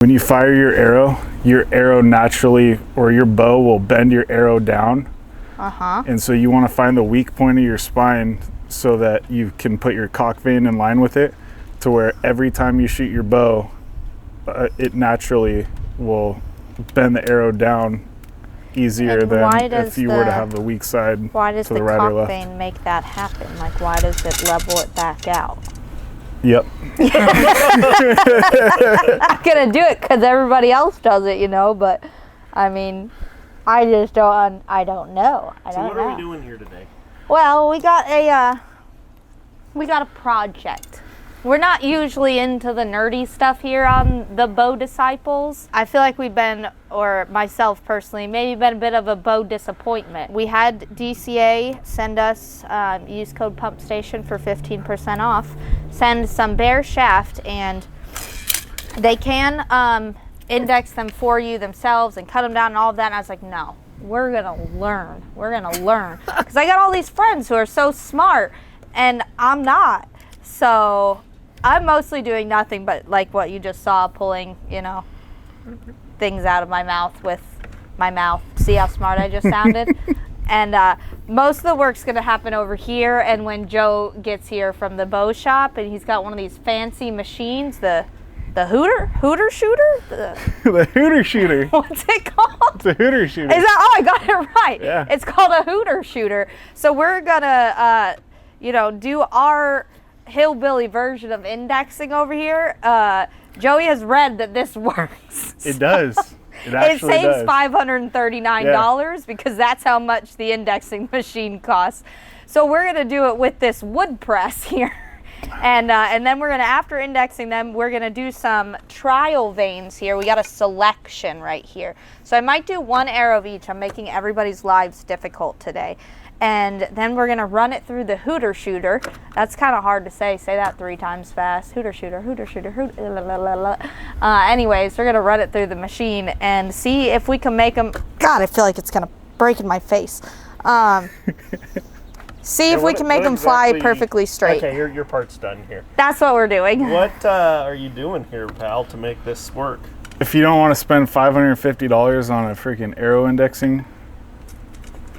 When you fire your arrow naturally, or your bow will bend your arrow down. And so you want to find the weak point of your spine so that you can put your cock vein in line with it, to where every time you shoot your bow, it naturally will bend the arrow down easier than if you were to have the weak side to the right or left. Why does the cock vein make that happen? Like, why does it level it back out? Yep. I'm not gonna do it because everybody else does it, you know, but I mean, I just don't, I don't know. So what are we doing here today? Well, we got a project. We're not usually into the nerdy stuff here on the Bow Disciples. I feel like we've been, or myself personally, maybe been a bit of a bow disappointment. We had DCA send us, use code PUMPSTATION for 15% off, send some bare shaft, and they can index them for you themselves and cut them down and all of that. And I was like, no, we're gonna learn. We're gonna learn. Because I got all these friends who are so smart, and I'm not. So I'm mostly doing nothing but like what you just saw, pulling, you know, things out of my mouth with my mouth. See how smart I just sounded? And most of the work's gonna happen over here, and when Joe gets here from the bow shop, and he's got one of these fancy machines, the Hooter Shooter? The Hooter Shooter. What's it called? It's a Hooter Shooter. Is that, oh, I got it right. Yeah. It's called a Hooter Shooter. So we're gonna, you know, do our hillbilly version of indexing over here. Joey has read that this works. It does. It actually saves does. $539 because that's how much the indexing machine costs. So we're gonna do it with this wood press here. And then we're gonna, after indexing them, we're gonna do some trial veins here. We got a selection right here. So I might do one arrow of each. I'm making everybody's lives difficult today. And then we're gonna run it through the Hooter Shooter. That's kind of hard to say. Say that 3 times fast. Hooter Shooter, Hooter Shooter, Hooter. La, la, la, la. Anyways, we're gonna run it through the machine and see if we can make them. God, I feel like it's gonna break in my face. See if we can make them fly perfectly straight. Okay, your part's done here. That's what we're doing. What are you doing here, pal, to make this work? If you don't want to spend $550 on a freaking arrow indexing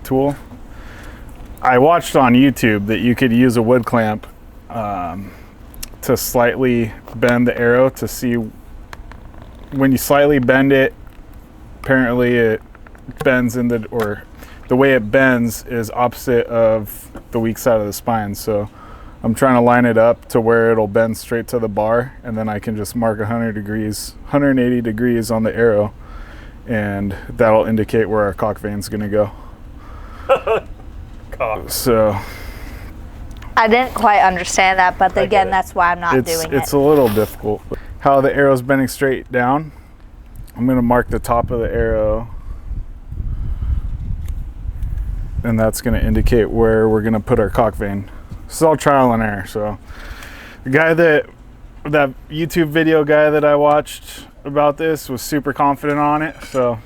tool, I watched on YouTube that you could use a wood clamp to slightly bend the arrow to see when you slightly bend it. Apparently, it bends in the way it bends is opposite of the weak side of the spine. So I'm trying to line it up to where it'll bend straight to the bar, and then I can just mark 180 degrees on the arrow, and that'll indicate where our cock vein's gonna go. So I didn't quite understand that, but again, that's why I'm not doing it. It's a little difficult. How the arrow's bending straight down, I'm gonna mark the top of the arrow, and that's gonna indicate where we're gonna put our cock vein. It's all trial and error. So the guy that YouTube video guy that I watched about this was super confident on it. So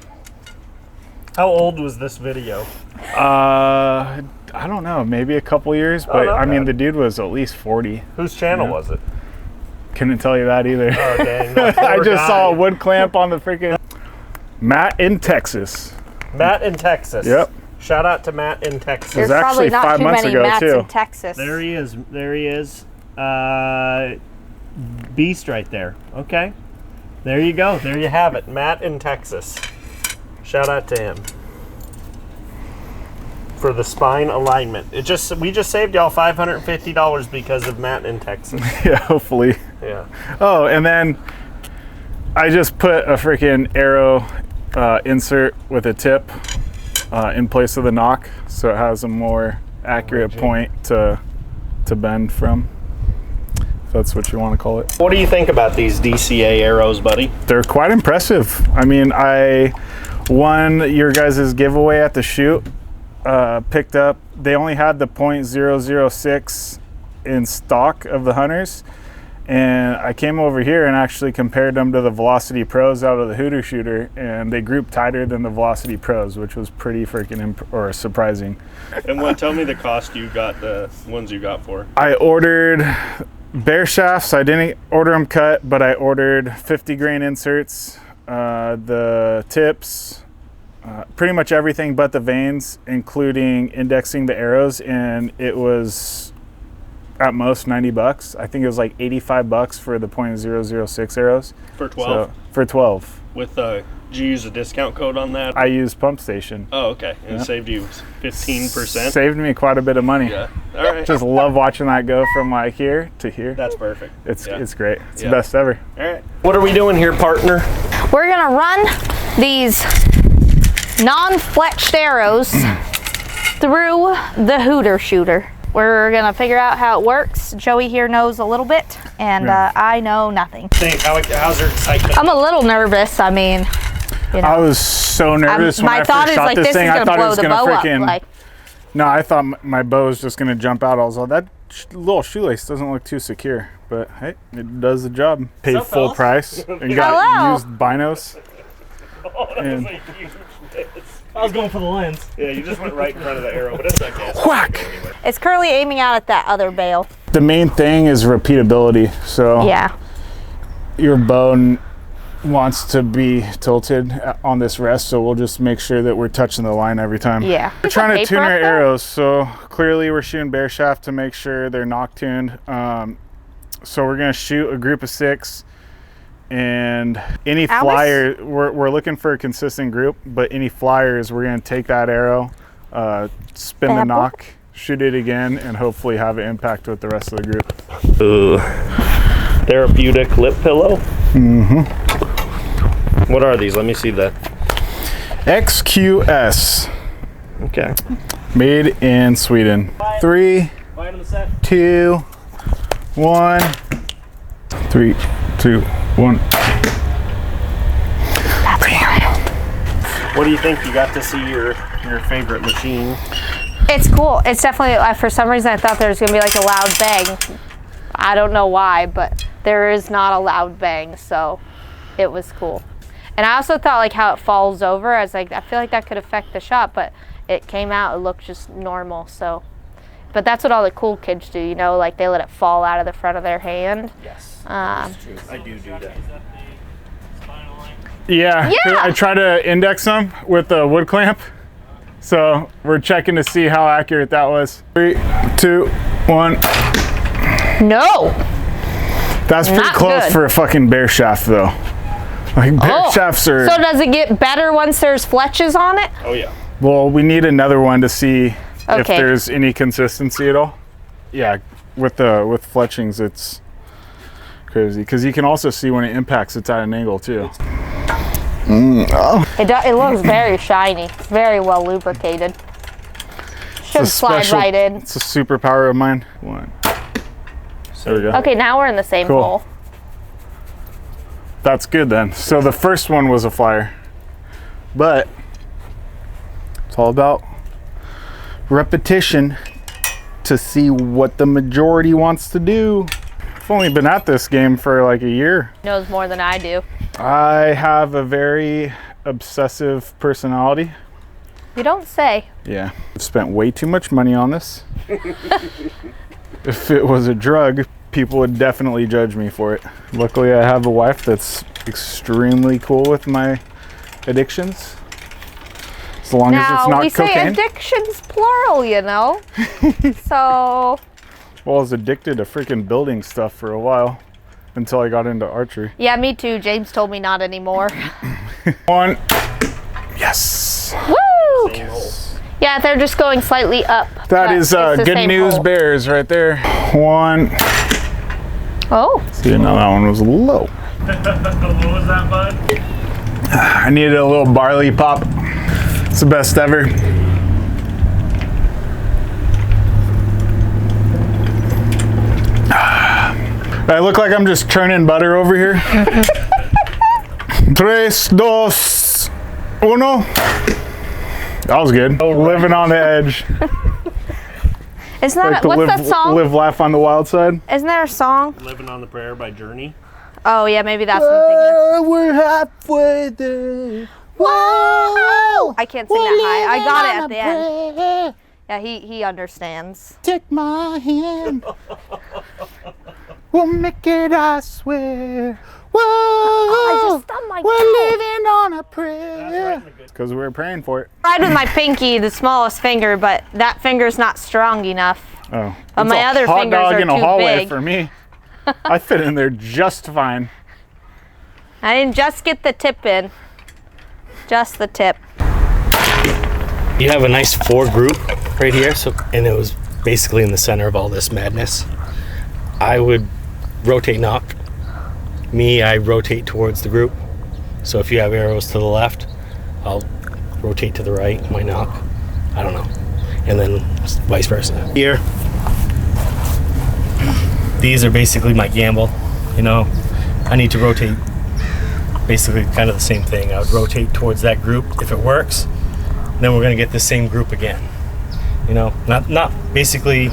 how old was this video? I don't know, maybe a couple years, but I mean, the dude was at least 40. Whose channel was it? Couldn't tell you that either. Oh, dang. I just saw a wood clamp on the freaking Matt in Texas. Matt in Texas. Yep. Shout out to Matt in Texas. There's actually probably not 5 too months many ago, Matts too. in Texas. There he is. There he is. Beast right there. Okay. There you go. There you have it. Matt in Texas. Shout out to him for the spine alignment. We just saved y'all $550 because of Matt in Texas. Yeah, hopefully. Yeah. Oh, and then I just put a freaking arrow insert with a tip in place of the Nock, so it has a more accurate point to bend from, if that's what you want to call it. What do you think about these DCA arrows, buddy? They're quite impressive. I mean, I won your guys' giveaway at the shoot. Picked up, they only had the .006 in stock of the hunters, and I came over here and actually compared them to the Velocity Pros out of the Hooter Shooter, and they grouped tighter than the Velocity Pros, which was pretty freaking surprising. And tell me the cost you got, the ones you got for. I ordered Bear shafts, I didn't order them cut, but I ordered 50 grain inserts, the tips, pretty much everything but the vanes, including indexing the arrows, and it was at most 90 bucks. I think it was like 85 bucks for the .006 arrows. For 12? So, for 12. With did you use a discount code on that? I used Pump Station. Oh, okay. And it saved you 15%? Saved me quite a bit of money. Yeah. All right. Just love watching that go from like here to here. That's perfect. It's great. It's the best ever. All right. What are we doing here, partner? We're gonna run these non-fletched arrows through the Hooter Shooter. We're gonna figure out how it works. Joey here knows a little bit, and I know nothing. How's your excitement? I'm a little nervous. I mean, you know, I was so nervous when I first shot this thing. I thought it was gonna freaking. No, I thought my bow was just gonna jump out. I was like, that little shoelace doesn't look too secure, but hey, it does the job. Paid full price and got used binos. And I was going for the lens. Yeah, you just went right in front of the arrow, but it's okay. Whack! it's currently aiming out at that other bale. The main thing is repeatability. So Yeah. your bow wants to be tilted on this rest, so we'll just make sure that we're touching the line every time. Yeah. We're trying to tune our arrows, so clearly we're shooting bear shaft to make sure they're Nock tuned. So we're gonna shoot a group of 6, and any flyer, we're looking for a consistent group, but any flyers, we're gonna take that arrow, spin the Nock, shoot it again, and hopefully have an impact with the rest of the group. Ooh. Therapeutic lip pillow? Mm-hmm. What are these? Let me see that. XQS. Okay. Made in Sweden. 3, 2, 1. 3, 2, 1. What do you think? You got to see your favorite machine? It's cool. It's definitely, for some reason I thought there was going to be like a loud bang. I don't know why, but there is not a loud bang, so it was cool. And I also thought like how it falls over, I was like, I feel like that could affect the shot, but it came out, it looked just normal, so. But that's what all the cool kids do, you know, like they let it fall out of the front of their hand. Yes, that's true. I do that. Yeah, I try to index them with a wood clamp. So we're checking to see how accurate that was. 3, 2, 1. No! That's pretty close for a fucking bear shaft though. Like bear shafts are... So does it get better once there's fletches on it? Oh yeah. Well, we need another one to see if there's any consistency at all. Yeah, with fletchings, it's crazy because you can also see when it impacts, it's at an angle too. It looks very shiny, very well lubricated. Should slide right in. It's a superpower of mine. 1. There we go. Okay, now we're in the same hole. That's good then. So the first one was a flyer, but it's all about repetition to see what the majority wants to do. I've only been at this game for like a year. Knows more than I do. I have a very obsessive personality. You don't say. Yeah, I've spent way too much money on this. If it was a drug, people would definitely judge me for it. Luckily, I have a wife that's extremely cool with my addictions. As long as it's not cocaine. Now, we say addictions plural, you know? So... Well, I was addicted to freaking building stuff for a while until I got into archery. Yeah, me too. James told me not anymore. 1. Yes. Woo! Yes. Yeah, they're just going slightly up. That is good news bears right there. 1. Oh. See, now that one was low. What was that, bud? I needed a little barley pop. It's the best ever. I look like I'm just churning butter over here. 3, 2, 1. That was good. Living on the edge. Isn't that like what's that song? Live, laugh on the wild side. Isn't there a song? Living on the Prayer by Journey. Oh yeah, maybe that's what I'm thinking of. We're halfway there. Whoa! I can't sing that high. I got it at the end. Yeah, he understands. Take my hand. We'll make it, I swear. Whoa, I just stubbed my we're toe. living on a prayer. Because we were praying for it. Tried with my pinky, the smallest finger, but that finger's not strong enough. Oh, But it's my a other hot fingers dog are in a too hallway big. for me. I fit in there just fine. I didn't just get the tip in. Just the tip. You have a nice 4 group right here, and it was basically in the center of all this madness. I would rotate Nock. Me, I rotate towards the group. So if you have arrows to the left, I'll rotate to the right, my Nock. I don't know. And then vice versa. Here, these are basically my gamble. You know, I need to rotate basically kind of the same thing. I would rotate towards that group if it works. Then we're gonna get the same group again. You know, not basically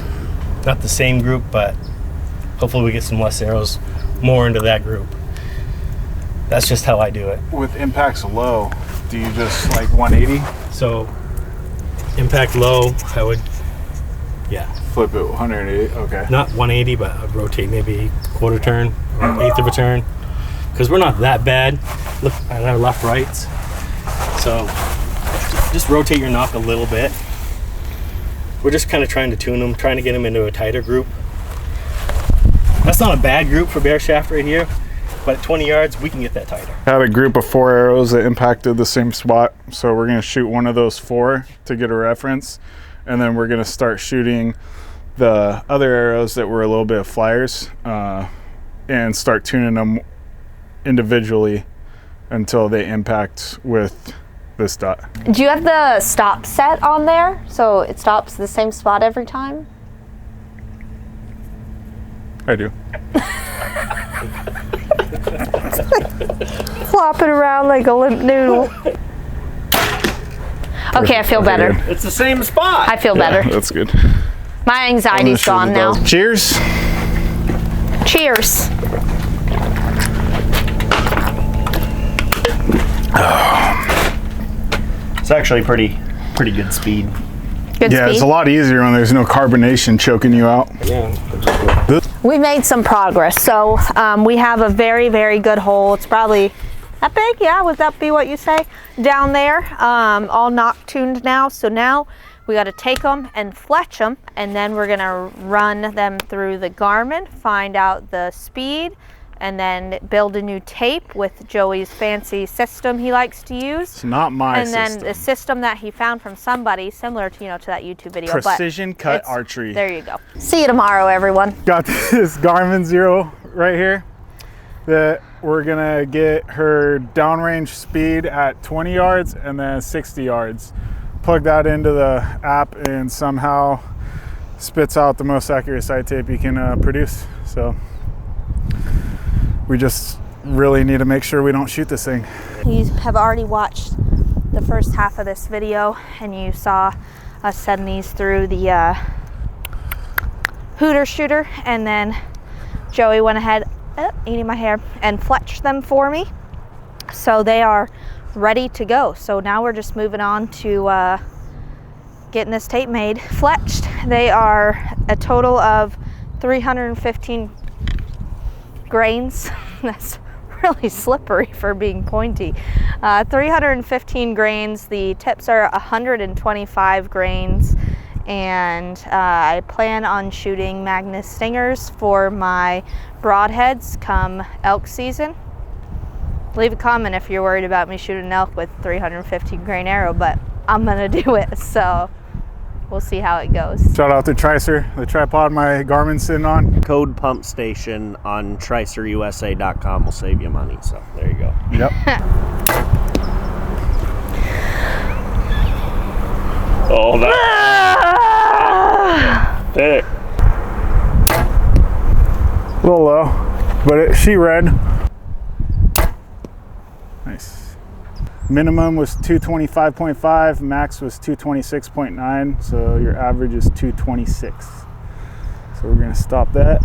not the same group, but hopefully we get some less arrows more into that group. That's just how I do it. With impacts low, do you just like 180? So impact low, I would, yeah, Flip it 180, okay. not 180, but I'd rotate maybe quarter turn or eighth of a turn, because we're not that bad. Look at our left rights. So just rotate your Nock a little bit. We're just kind of trying to tune them, trying to get them into a tighter group. That's not a bad group for bear shaft right here, but at 20 yards, we can get that tighter. I had a group of 4 arrows that impacted the same spot, so we're gonna shoot one of those 4 to get a reference, and then we're gonna start shooting the other arrows that were a little bit of flyers, and start tuning them individually until they impact with this dot. Do you have the stop set on there? So it stops the same spot every time? I do. Flopping around like a limp noodle. Okay, I feel better. It's the same spot. I feel better. That's good. My anxiety's gone now. Cheers. Cheers. It's actually pretty good speed. Good Yeah, speed. it's a lot easier when there's no carbonation choking you out. Yeah. We made some progress. So we have a very, very good hole. It's probably that big. Yeah, would that be what you say? Down there, all Nock tuned now. So now we got to take them and fletch them, and then we're gonna run them through the Garmin, find out the speed, and then build a new tape with Joey's fancy system he likes to use. It's not my And then system. the system that he found from somebody, similar to, to that YouTube video. Precision cut it's- archery. There you go. See you tomorrow, everyone. Got this Garmin Zero right here that we're gonna get her downrange speed at 20 yards and then 60 yards. Plug that into the app and somehow spits out the most accurate sight tape you can produce. So we just really need to make sure we don't shoot this thing. You have already watched the first half of this video, and you saw us send these through the Hooter Shooter, and then Joey went ahead, eating my hair, and fletched them for me. So they are ready to go. So now we're just moving on to getting this tape made. Fletched, they are a total of 315 grains. That's really slippery for being pointy. 315 grains. The tips are 125 grains, and I plan on shooting Magnus stingers for my broadheads come elk season. Leave a comment if you're worried about me shooting an elk with 315 grain arrow, but I'm gonna do it, so we'll see how it goes. Shout out to Tricer, the tripod my Garmin's sitting on. Code pump station on tricerusa.com will save you money. So there you go. Yep. Oh, that thick. A little low, but she read. Nice. Minimum was 225.5, max was 226.9, so your average is 226. So we're gonna stop that.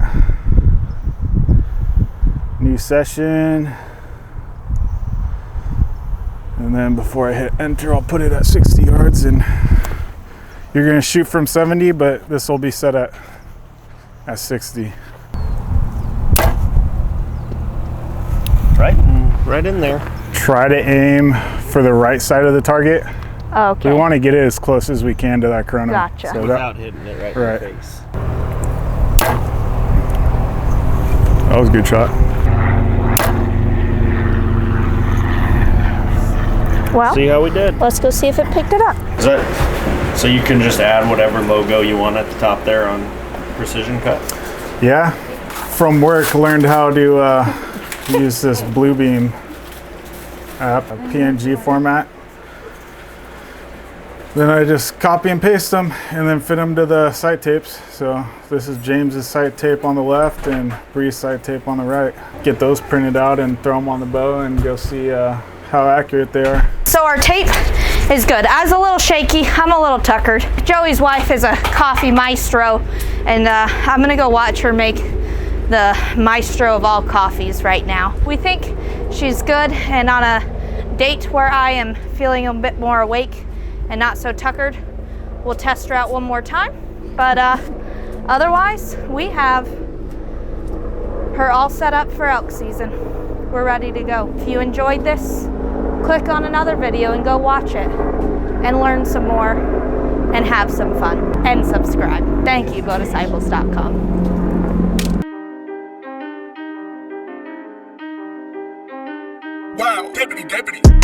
New session. And then before I hit enter, I'll put it at 60 yards, and you're gonna shoot from 70, but this will be set at 60. right in there. Try to aim for the right side of the target. Okay. We want to get it as close as we can to that chrono. Gotcha. So Without hitting it right in the face. that was a good shot. Well, See how we did? let's go see if it picked it up. Is that, so you can just add whatever logo you want at the top there on Precision Cut? Yeah, from work learned how to use this Bluebeam app, a PNG format. Then I just copy and paste them and then fit them to the sight tapes. So this is James's sight tape on the left and Bree's sight tape on the right. Get those printed out and throw them on the bow and go see how accurate they are. So our tape is good. I was a little shaky. I'm a little tuckered. Joey's wife is a coffee maestro, and I'm gonna go watch her make the maestro of all coffees right now. We think she's good, and on a date where I am feeling a bit more awake and not so tuckered, we'll test her out one more time. But otherwise, we have her all set up for elk season. We're ready to go. If you enjoyed this, click on another video and go watch it and learn some more and have some fun and subscribe. Thank you, bowdisciples.com. Wow, deputy.